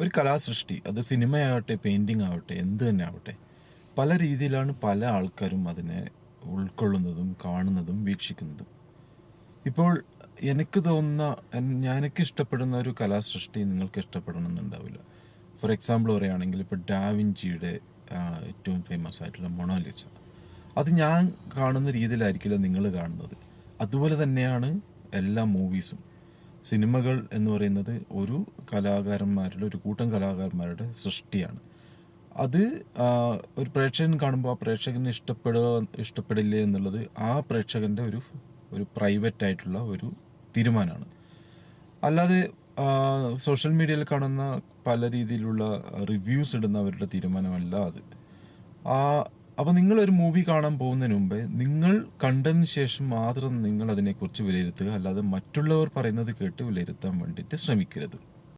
ഒരു കലാസൃഷ്ടി, അത് സിനിമയാവട്ടെ, പെയിന്റിംഗ് ആവട്ടെ, എന്ത് തന്നെ ആവട്ടെ, പല രീതിയിലാണ് പല ആൾക്കാരും അതിനെ ഉൾക്കൊള്ളുന്നതും കാണുന്നതും വീക്ഷിക്കുന്നതും. ഇപ്പോൾ എനിക്ക് തോന്നുന്ന, എനിക്ക് ഇഷ്ടപ്പെടുന്ന ഒരു കലാസൃഷ്ടി നിങ്ങൾക്ക് ഇഷ്ടപ്പെടണമെന്നുണ്ടാവില്ല. ഫോർ എക്സാമ്പിൾ പറയുകയാണെങ്കിൽ ഇപ്പോൾ ഡാവിഞ്ചിയുടെ ഏറ്റവും ഫേമസ് ആയിട്ടുള്ള മൊണാലിസ, അത് ഞാൻ കാണുന്ന രീതിയിലായിരിക്കില്ല നിങ്ങൾ കാണുന്നത്. അതുപോലെ തന്നെയാണ് എല്ലാ മൂവീസും. സിനിമകൾ എന്ന് പറയുന്നത് ഒരു ഒരു കൂട്ടം കലാകാരന്മാരുടെ സൃഷ്ടിയാണ്. അത് ഒരു പ്രേക്ഷകൻ കാണുമ്പോൾ ആ പ്രേക്ഷകന് ഇഷ്ടപ്പെടില്ലേ എന്നുള്ളത് ആ പ്രേക്ഷകൻ്റെ ഒരു പ്രൈവറ്റ് ആയിട്ടുള്ള ഒരു തീരുമാനമാണ്. അല്ലാതെ സോഷ്യൽ മീഡിയയിൽ കാണുന്ന പല രീതിയിലുള്ള റിവ്യൂസ് ഇടുന്നവരുടെ തീരുമാനമല്ല അത്. അപ്പോൾ നിങ്ങളൊരു മൂവി കാണാൻ പോകുന്നതിന് മുമ്പേ നിങ്ങൾ കണ്ടതിന് ശേഷം മാത്രം നിങ്ങൾ അതിനെക്കുറിച്ച് വിലയിരുത്തുക, അല്ലാതെ മറ്റുള്ളവർ പറയുന്നത് കേട്ട് വിലയിരുത്താൻ വേണ്ടിയിട്ട് ശ്രമിക്കരുത്.